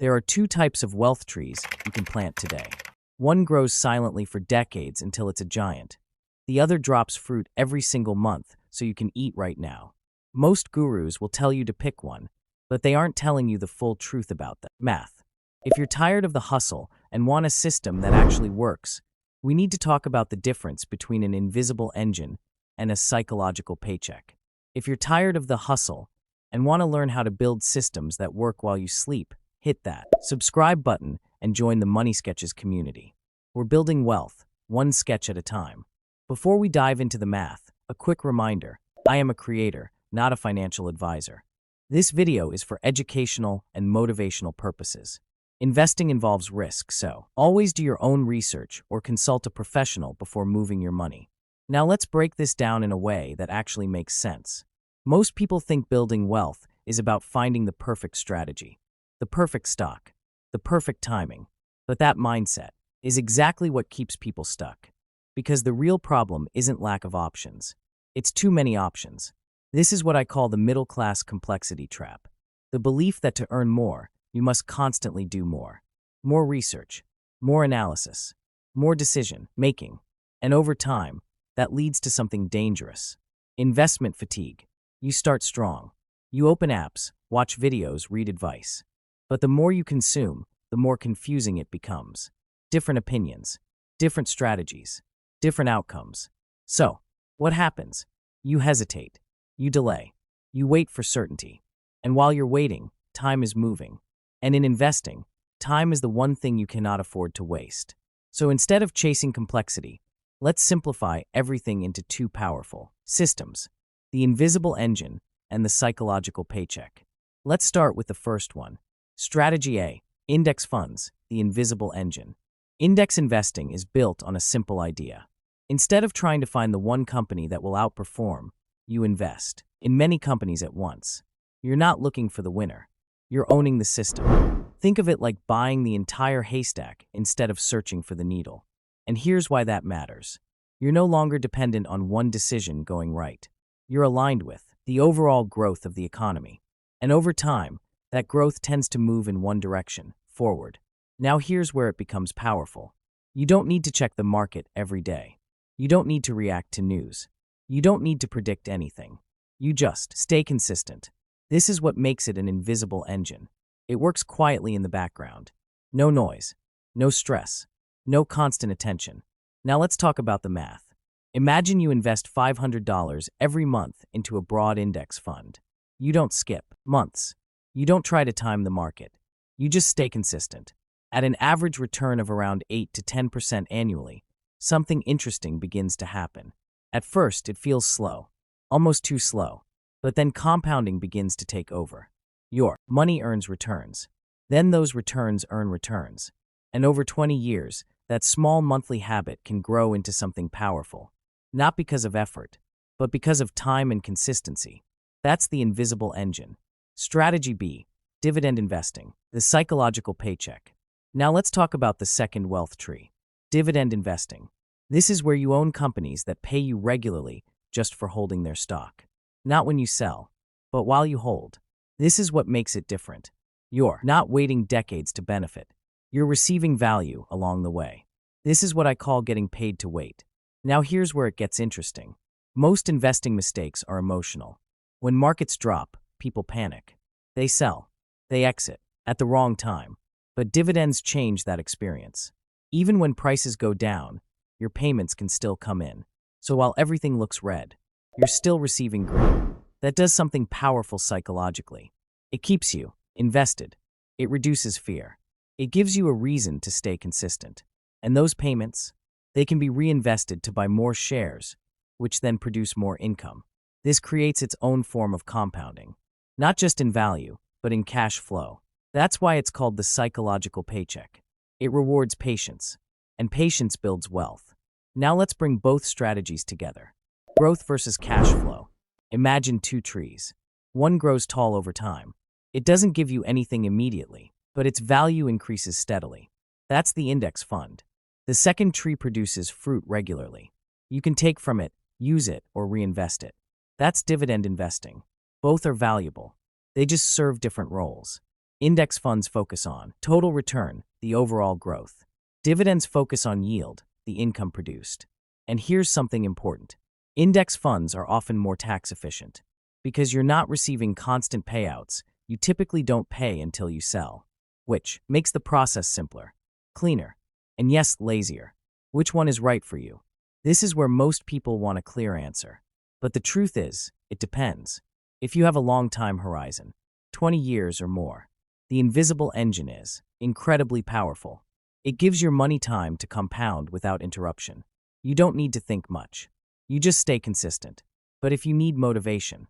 There are two types of wealth trees you can plant today. One grows silently for decades until it's a giant. The other drops fruit every single month so you can eat right now. Most gurus will tell you to pick one, but they aren't telling you the full truth about the math. If you're tired of the hustle and want a system that actually works, we need to talk about the difference between an invisible engine and a psychological paycheck. If you're tired of the hustle and want to learn how to build systems that work while you sleep, hit that subscribe button and join the Moneysketchs community. We're building wealth, one sketch at a time. Before we dive into the math, a quick reminder: I am a creator, not a financial advisor. This video is for educational and motivational purposes. Investing involves risk, so always do your own research or consult a professional before moving your money. Now let's break this down in a way that actually makes sense. Most people think building wealth is about finding the perfect strategy, the perfect stock, the perfect timing. But that mindset is exactly what keeps people stuck. Because the real problem isn't lack of options. It's too many options. This is what I call the middle-class complexity trap. The belief that to earn more, you must constantly do more. More research, more analysis, more decision-making. And over time, that leads to something dangerous. Investment fatigue. You start strong. You open apps, watch videos, read advice. But the more you consume, the more confusing it becomes. Different opinions, different strategies, different outcomes. So, what happens? You hesitate. You delay. You wait for certainty. And while you're waiting, time is moving. And in investing, time is the one thing you cannot afford to waste. So instead of chasing complexity, let's simplify everything into two powerful systems: the invisible engine and the psychological paycheck. Let's start with the first one. Strategy A: index funds, the invisible engine. Index investing is built on a simple idea. Instead of trying to find the one company that will outperform, you invest in many companies at once. You're not looking for the winner. You're owning the system. Think of it like buying the entire haystack instead of searching for the needle. And here's why that matters. You're no longer dependent on one decision going right. You're aligned with the overall growth of the economy. And over time, that growth tends to move in one direction, forward. Now here's where it becomes powerful. You don't need to check the market every day. You don't need to react to news. You don't need to predict anything. You just stay consistent. This is what makes it an invisible engine. It works quietly in the background. No noise, no stress, no constant attention. Now let's talk about the math. Imagine you invest $500 every month into a broad index fund. You don't skip months. You don't try to time the market. You just stay consistent. At an average return of around 8 to 10% annually, something interesting begins to happen. At first, it feels slow, almost too slow. But then compounding begins to take over. Your money earns returns. Then those returns earn returns. And over 20 years, that small monthly habit can grow into something powerful. Not because of effort, but because of time and consistency. That's the invisible engine. Strategy B: dividend investing, the psychological paycheck. Now let's talk about the second wealth tree: dividend investing. This is where you own companies that pay you regularly just for holding their stock. Not when you sell, but while you hold. This is what makes it different. You're not waiting decades to benefit. You're receiving value along the way. This is what I call getting paid to wait. Now here's where it gets interesting. Most investing mistakes are emotional. When markets drop, people panic. They sell. They exit at the wrong time. But dividends change that experience. Even when prices go down, your payments can still come in. So while everything looks red, you're still receiving green. That does something powerful psychologically. It keeps you invested. It reduces fear. It gives you a reason to stay consistent. And those payments, they can be reinvested to buy more shares, which then produce more income. This creates its own form of compounding, not just in value, but in cash flow. That's why it's called the psychological paycheck. It rewards patience, and patience builds wealth. Now let's bring both strategies together. Growth versus cash flow. Imagine two trees. One grows tall over time. It doesn't give you anything immediately, but its value increases steadily. That's the index fund. The second tree produces fruit regularly. You can take from it, use it, or reinvest it. That's dividend investing. Both are valuable. They just serve different roles. Index funds focus on total return, the overall growth. Dividends focus on yield, the income produced. And here's something important. Index funds are often more tax efficient. Because you're not receiving constant payouts, you typically don't pay until you sell, which makes the process simpler, cleaner, and yes, lazier. Which one is right for you? This is where most people want a clear answer. But the truth is, it depends. If you have a long time horizon, 20 years or more, the invisible engine is incredibly powerful. It gives your money time to compound without interruption. You don't need to think much. You just stay consistent. But if you need motivation,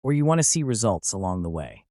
or you want to see results along the way,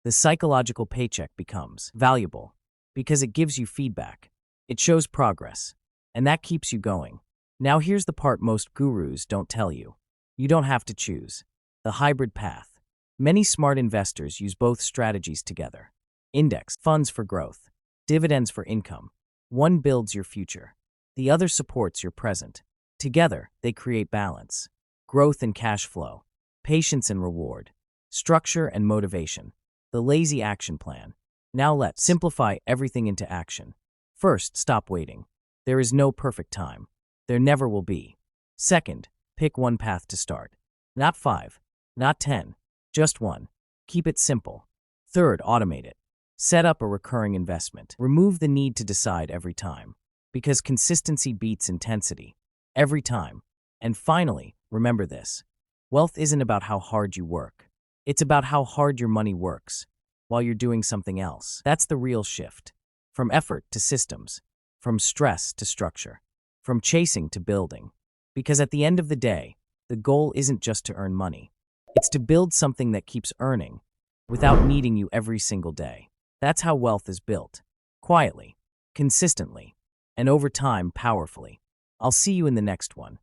the psychological paycheck becomes valuable because it gives you feedback. It shows progress, and that keeps you going. Now here's the part most gurus don't tell you. You don't have to choose the hybrid path. Many smart investors use both strategies together. Index funds for growth, dividends for income. One builds your future. The other supports your present. Together, they create balance, growth and cash flow, patience and reward, structure and motivation. The lazy action plan. Now let's simplify everything into action. First, stop waiting. There is no perfect time. There never will be. Second, pick one path to start. Not 5, not 10, just one. Keep it simple. Third, automate it. Set up a recurring investment. Remove the need to decide every time, because consistency beats intensity. Every time. And finally, remember this. Wealth isn't about how hard you work. It's about how hard your money works while you're doing something else. That's the real shift. From effort to systems. From stress to structure. From chasing to building. Because at the end of the day, the goal isn't just to earn money. It's to build something that keeps earning without needing you every single day. That's how wealth is built. Quietly, consistently, and over time powerfully. I'll see you in the next one.